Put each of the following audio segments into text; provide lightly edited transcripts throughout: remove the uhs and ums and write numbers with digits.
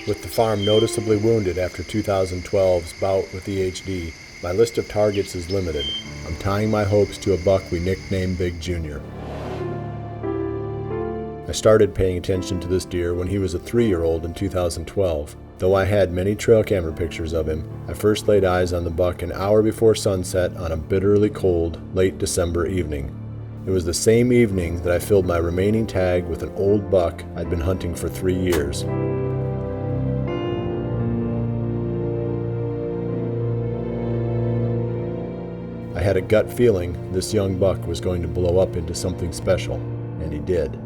With the farm noticeably wounded after 2012's bout with the HD, my list of targets is limited. I'm tying my hopes to a buck we nicknamed Big Junior. I started paying attention to this deer when he was a 3-year-old in 2012. Though I had many trail camera pictures of him, I first laid eyes on the buck an hour before sunset on a bitterly cold, late December evening. It was the same evening that I filled my remaining tag with an old buck I'd been hunting for 3 years. I had a gut feeling this young buck was going to blow up into something special, and he did.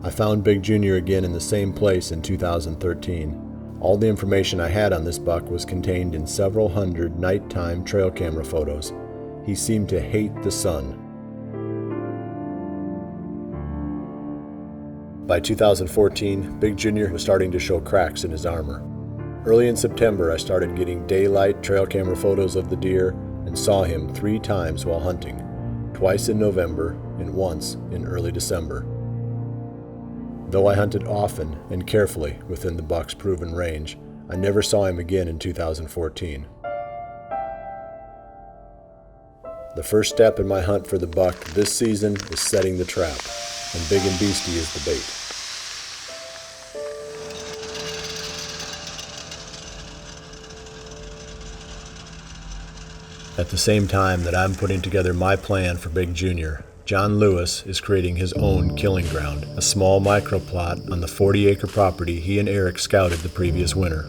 I found Big Junior again in the same place in 2013. All the information I had on this buck was contained in several hundred nighttime trail camera photos. He seemed to hate the sun. By 2014, Big Junior was starting to show cracks in his armor. Early in September, I started getting daylight trail camera photos of the deer and saw him 3 times while hunting, twice in November and once in early December. Though I hunted often and carefully within the buck's proven range, I never saw him again in 2014. The first step in my hunt for the buck this season is setting the trap, and Big and Beastie is the bait. At the same time that I'm putting together my plan for Big Junior, John Lewis is creating his own killing ground, a small microplot on the 40-acre property he and Eric scouted the previous winter.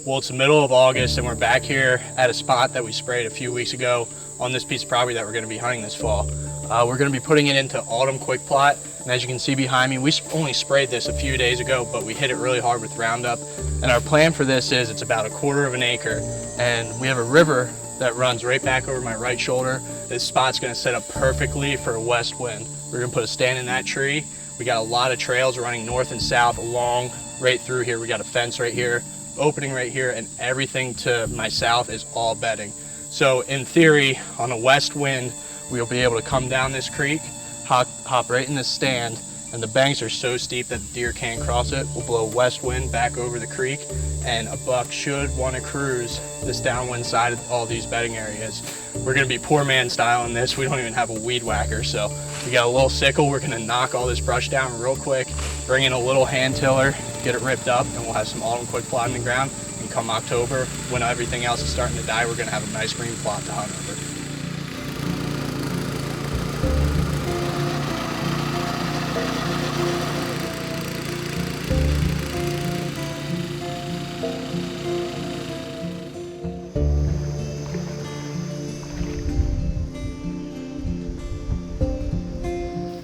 Well, it's the middle of August and we're back here at a spot that we sprayed a few weeks ago on this piece of property that we're going to be hunting this fall. We're going to be putting it into autumn quick plot, and as you can see behind me, we only sprayed this a few days ago, but we hit it really hard with Roundup. And our plan for this is it's about 1/4 of an acre, and we have a river that runs right back over my right shoulder. This spot's gonna set up perfectly for a west wind. We're gonna put a stand in that tree. We got a lot of trails running north and south along right through here. We got a fence right here, opening right here, and everything to my south is all bedding. So in theory, on a west wind, we'll be able to come down this creek, hop right in this stand, and the banks are so steep that the deer can't cross it. We'll blow west wind back over the creek, and a buck should want to cruise this downwind side of all these bedding areas. We're going to be poor man style in this. We don't even have a weed whacker, so we got a little sickle. We're going to knock all this brush down real quick, bring in a little hand tiller, get it ripped up, and we'll have some autumn quick plot in the ground. And come October, when everything else is starting to die, we're going to have a nice green plot to hunt over.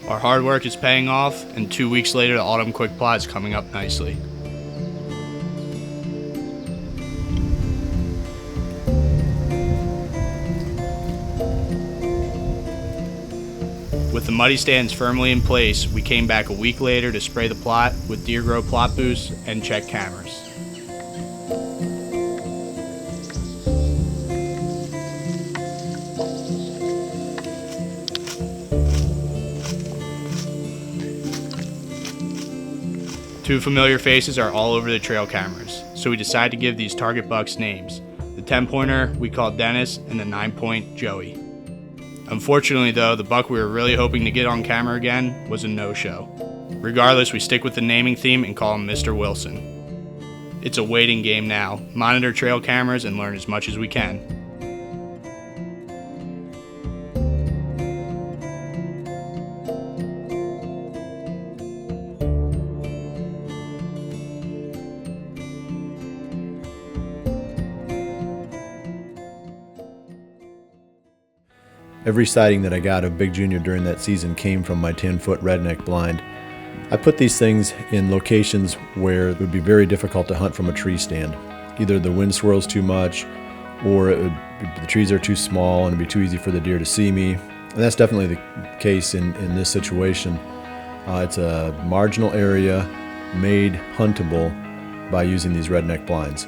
Our hard work is paying off, and 2 weeks later the autumn quick plot is coming up nicely. With the muddy stands firmly in place, we came back a week later to spray the plot with Deer Grow plot boost and check cameras. Two familiar faces are all over the trail cameras, so we decided to give these target bucks names. The 10-pointer we called Dennis, and the 9-point Joey. Unfortunately though, the buck we were really hoping to get on camera again was a no-show. Regardless, we stick with the naming theme and call him Mr. Wilson. It's a waiting game now. Monitor trail cameras and learn as much as we can. Every sighting that I got of Big Junior during that season came from my 10-foot redneck blind. I put these things in locations where it would be very difficult to hunt from a tree stand. Either the wind swirls too much, or the trees are too small and it'd be too easy for the deer to see me. And that's definitely the case in this situation. It's a marginal area made huntable by using these redneck blinds.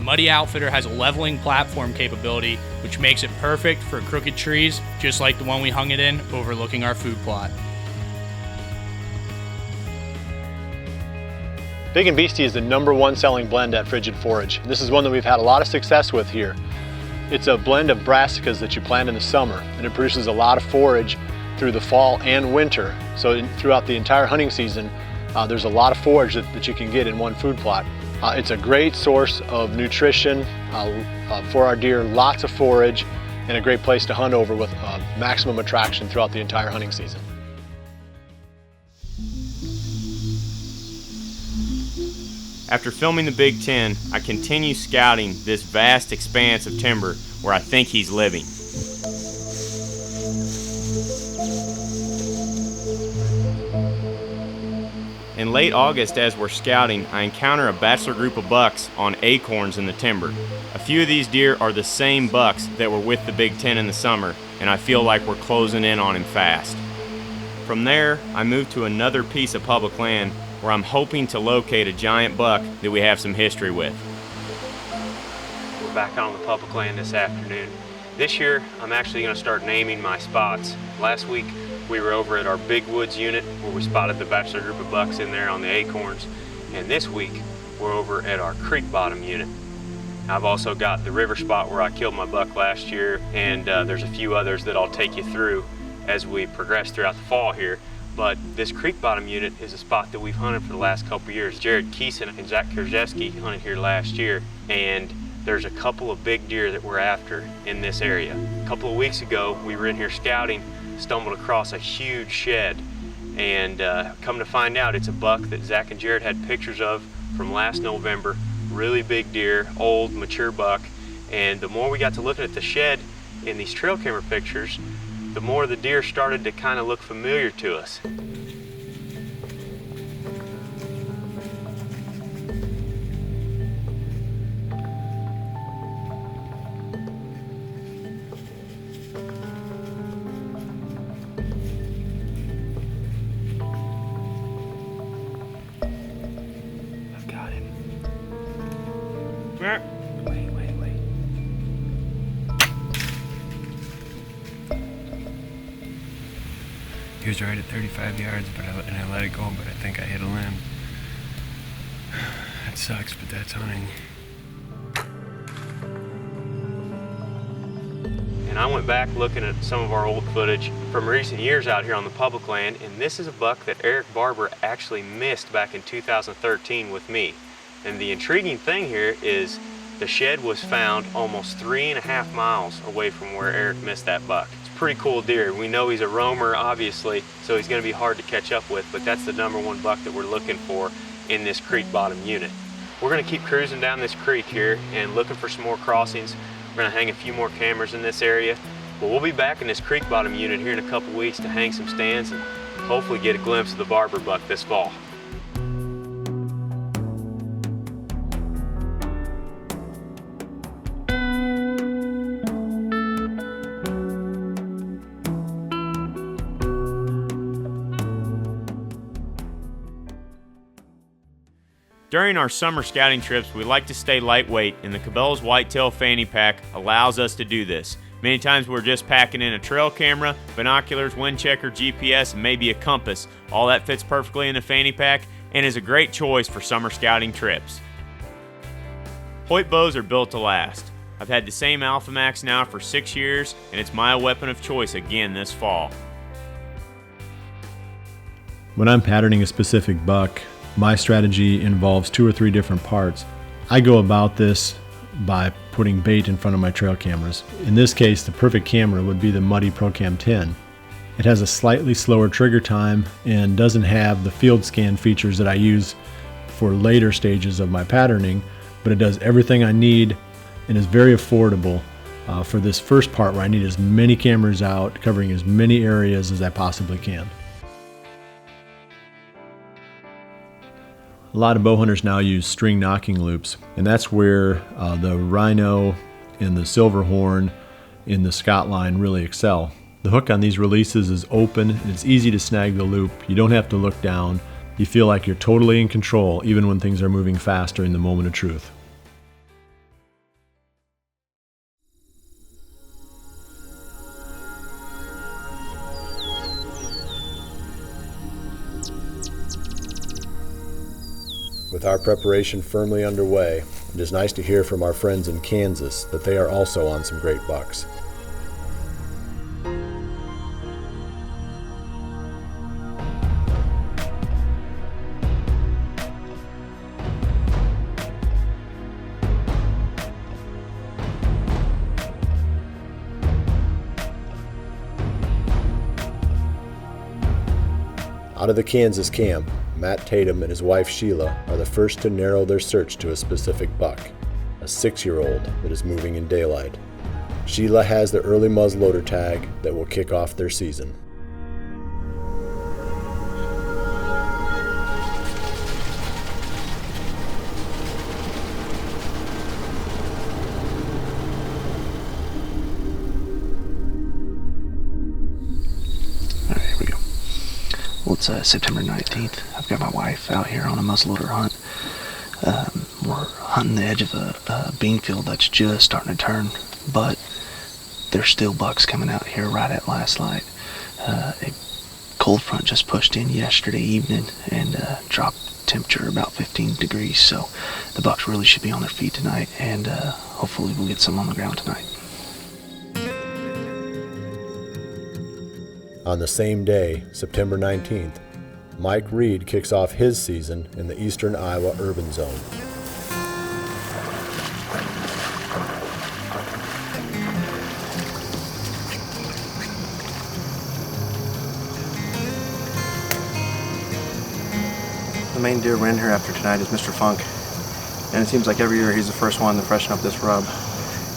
The Muddy Outfitter has a leveling platform capability, which makes it perfect for crooked trees, just like the one we hung it in overlooking our food plot. Big and Beastie is the #1 selling blend at Frigid Forage. This is one that we've had a lot of success with here. It's a blend of brassicas that you plant in the summer, and it produces a lot of forage through the fall and winter. So throughout the entire hunting season, there's a lot of forage that you can get in one food plot. It's a great source of nutrition for our deer, lots of forage, and a great place to hunt over with maximum attraction throughout the entire hunting season. After filming the Big Ten, I continue scouting this vast expanse of timber where I think he's living. In late August, as we're scouting, I encounter a bachelor group of bucks on acorns in the timber. A few of these deer are the same bucks that were with the Big Ten in the summer, and I feel like we're closing in on him fast. From there, I move to another piece of public land where I'm hoping to locate a giant buck that we have some history with. We're back on the public land this afternoon. This year, I'm actually going to start naming my spots. Last week, we were over at our Big Woods unit where we spotted the bachelor group of bucks in there on the acorns. And this week, we're over at our creek bottom unit. I've also got the river spot where I killed my buck last year, and there's a few others that I'll take you through as we progress throughout the fall here. But this creek bottom unit is a spot that we've hunted for the last couple of years. Jared Keeson and Zach Krzyzewski hunted here last year, and there's a couple of big deer that we're after in this area. A couple of weeks ago, we were in here scouting, stumbled across a huge shed, and come to find out it's a buck that Zach and Jared had pictures of from last November. Really big deer, old, mature buck, and the more we got to looking at the shed in these trail camera pictures, the more the deer started to kind of look familiar to us. I've got him. Wait. He was right at 35 yards, and I let it go, but I think I hit a limb. That sucks, but that's hunting. And I went back looking at some of our old footage from recent years out here on the public land, and this is a buck that Eric Barber actually missed back in 2013 with me. And the intriguing thing here is the shed was found almost 3.5 miles away from where Eric missed that buck. Pretty cool deer. We know he's a roamer, obviously, so he's going to be hard to catch up with, but that's the #1 buck that we're looking for in this creek bottom unit. We're going to keep cruising down this creek here and looking for some more crossings. We're going to hang a few more cameras in this area, but we'll be back in this creek bottom unit here in a couple weeks to hang some stands and hopefully get a glimpse of the Barber buck this fall. During our summer scouting trips, we like to stay lightweight, and the Cabela's Whitetail Fanny Pack allows us to do this. Many times we're just packing in a trail camera, binoculars, wind checker, GPS, and maybe a compass. All that fits perfectly in the fanny pack and is a great choice for summer scouting trips. Hoyt bows are built to last. I've had the same Alpha Max now for 6 years, and it's my weapon of choice again this fall. When I'm patterning a specific buck, my strategy involves 2 or 3 different parts. I go about this by putting bait in front of my trail cameras. In this case, the perfect camera would be the Muddy ProCam 10. It has a slightly slower trigger time and doesn't have the field scan features that I use for later stages of my patterning, but it does everything I need and is very affordable for this first part where I need as many cameras out, covering as many areas as I possibly can. A lot of bow hunters now use string knocking loops, and that's where the rhino and the silver horn in the Scott line really excel. The hook on these releases is open and it's easy to snag the loop. You don't have to look down. You feel like you're totally in control even when things are moving fast during the moment of truth. With our preparation firmly underway, it is nice to hear from our friends in Kansas that they are also on some great bucks. Out of the Kansas camp, Matt Tatum and his wife Sheila are the first to narrow their search to a specific buck, a 6-year-old that is moving in daylight. Sheila has the early muzzleloader tag that will kick off their season. Well, it's September 19th. I've got my wife out here on a muzzleloader hunt. We're hunting the edge of a bean field that's just starting to turn, but there's still bucks coming out here right at last light. A cold front just pushed in yesterday evening and dropped temperature about 15 degrees, so the bucks really should be on their feet tonight, and hopefully we'll get some on the ground tonight. On the same day, September 19th, Mike Reed kicks off his season in the eastern Iowa urban zone. The main deer we're in here after tonight is Mr. Funk, and it seems like every year he's the first one to freshen up this rub.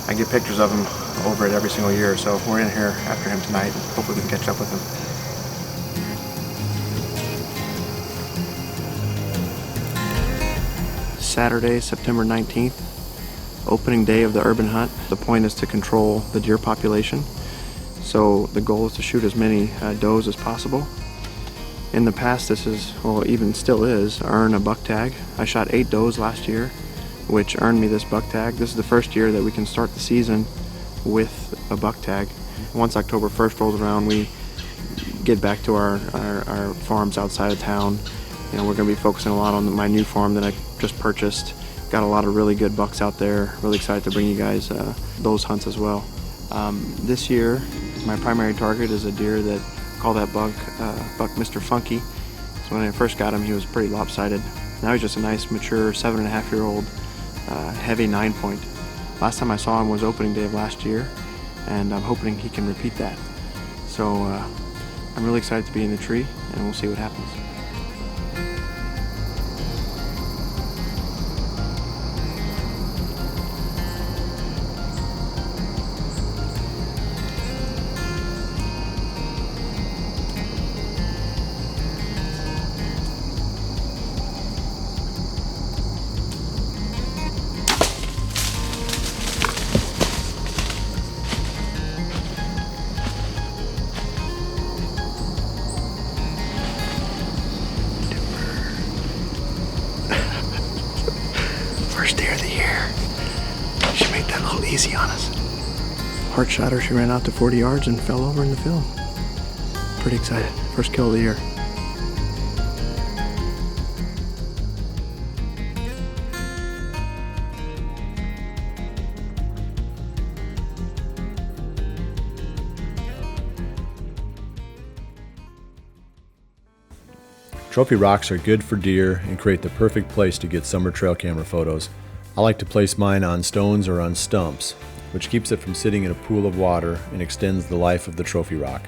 I get pictures of him over it every single year, so we're in here after him tonight. Hopefully we can catch up with him. Saturday, September 19th, opening day of the urban hunt. The point is to control the deer population, so the goal is to shoot as many does as possible. In the past, this is, well, even still is, earn a buck tag. I shot 8 does last year, which earned me this buck tag. This is the first year that we can start the season with a buck tag. Once October 1st rolls around, we get back to our farms outside of town. You know, we're going to be focusing a lot on my new farm that I just purchased. Got a lot of really good bucks out there. Really excited to bring you guys those hunts as well. This year, my primary target is a deer that call that buck Mr. Funky. So when I first got him, he was pretty lopsided. Now he's just a nice, mature 7.5-year-old heavy 9-point. Last time I saw him was opening day of last year, and I'm hoping he can repeat that. So I'm really excited to be in the tree, and we'll see what happens. First deer of the year. She made that a little easy on us. Hard shot her, she ran out to 40 yards and fell over in the field. Pretty excited. First kill of the year. Trophy rocks are good for deer and create the perfect place to get summer trail camera photos. I like to place mine on stones or on stumps, which keeps it from sitting in a pool of water and extends the life of the trophy rock.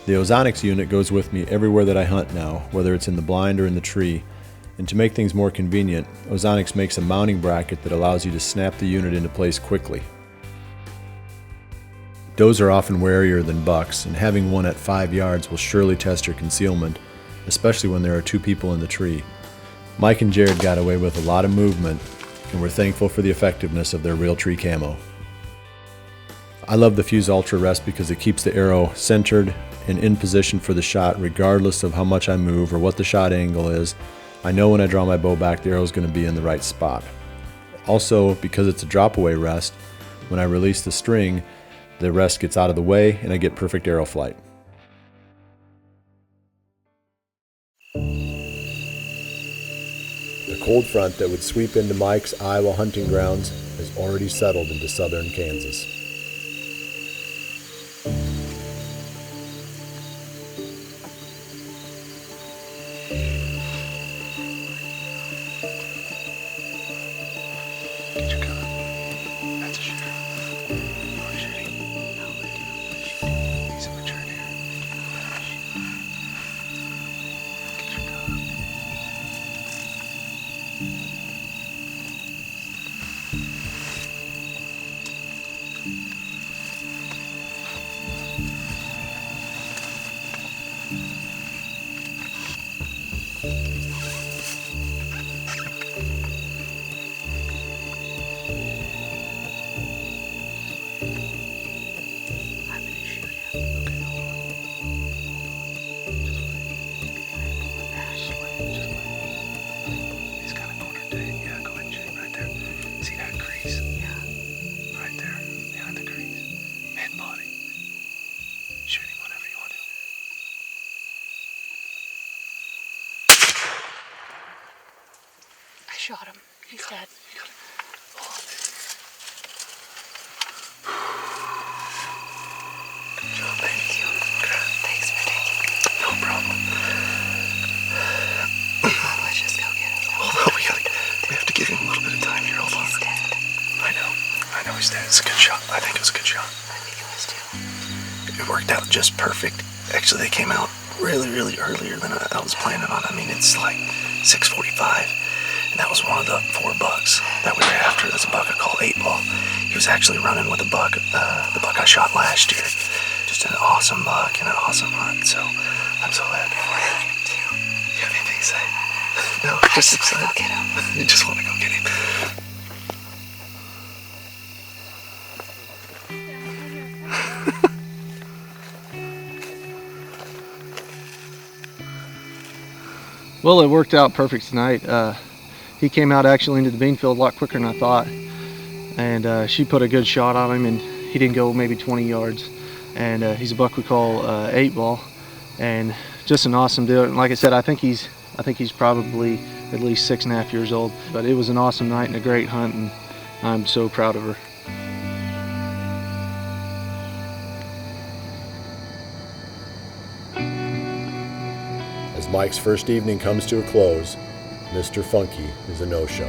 The Ozonics unit goes with me everywhere that I hunt now, whether it's in the blind or in the tree. And to make things more convenient, Ozonics makes a mounting bracket that allows you to snap the unit into place quickly. Does are often warier than bucks, and having one at 5 yards will surely test your concealment, especially when there are 2 people in the tree. Mike and Jared got away with a lot of movement, and we're thankful for the effectiveness of their Realtree camo. I love the Fuse Ultra Rest because it keeps the arrow centered and in position for the shot regardless of how much I move or what the shot angle is. I know when I draw my bow back, the arrow is going to be in the right spot. Also, because it's a drop-away rest, when I release the string, the rest gets out of the way and I get perfect arrow flight. The cold front that would sweep into Mike's Iowa hunting grounds has already settled into southern Kansas. Get your gun. That's a shooter. You want shooting? No, he's a mature deer. Get your gun. He's got a corner tail. Yeah, go ahead and shoot him right there. See that crease? Yeah. Right there, behind the crease. Mid body. Shoot him whenever you want to. I shot him. He's dead. Good job, thank you. Thanks for taking me. No problem. Let's just go get him. Hold on, we have to give him a little bit of time here. Hold on. He's dead. I know he's dead. It's a good shot. I think it was a good shot. I think it was too. It worked out just perfect. Actually, they came out really earlier than I was planning on. I mean, it's like 6:45, and that was one of the 4 bucks that we were after. There's a buck I call 8 Ball. He was actually running with the buck I shot last year. Just an awesome buck and an awesome hunt. So I'm so happy for you. You have anything to say? No, just excited. Go get him. You just want to go get him. Well, it worked out perfect tonight. He came out actually into the bean field a lot quicker than I thought, and she put a good shot on him, and he didn't go maybe 20 yards. And he's a buck we call 8 Ball, and just an awesome deal. And like I said, I think he's probably at least 6.5 years old. But it was an awesome night and a great hunt, and I'm so proud of her. As Mike's first evening comes to a close, Mr. Funky is a no-show.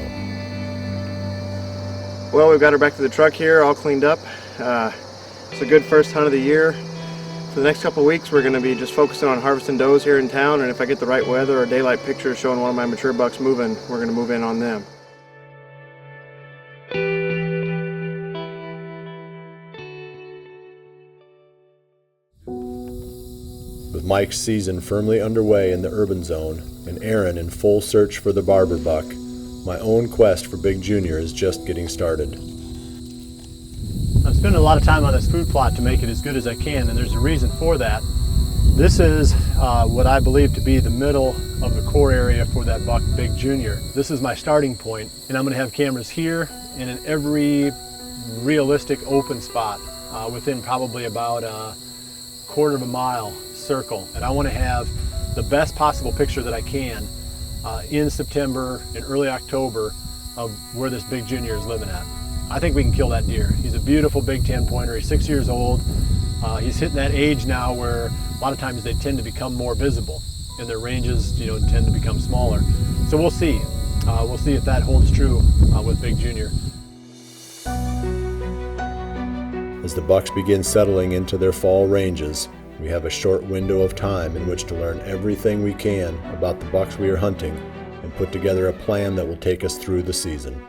Well, we've got her back to the truck here, all cleaned up. It's a good first hunt of the year. For the next couple of weeks, we're going to be just focusing on harvesting does here in town, and if I get the right weather or daylight pictures showing one of my mature bucks moving, we're going to move in on them. With Mike's season firmly underway in the urban zone and Aaron in full search for the barber buck, my own quest for Big Junior is just getting started. I'm spending a lot of time on this food plot to make it as good as I can, and there's a reason for that. This is what I believe to be the middle of the core area for that buck Big Junior. This is my starting point, and I'm going to have cameras here and in every realistic open spot within probably about a quarter of a mile circle. And I want to have the best possible picture that I can in September and early October of where this Big Junior is living at. I think we can kill that deer. He's a beautiful big 10-pointer. He's 6 years old. He's hitting that age now where a lot of times they tend to become more visible and their ranges, tend to become smaller. So we'll see. We'll see if that holds true with Big Junior. As the bucks begin settling into their fall ranges, we have a short window of time in which to learn everything we can about the bucks we are hunting and put together a plan that will take us through the season.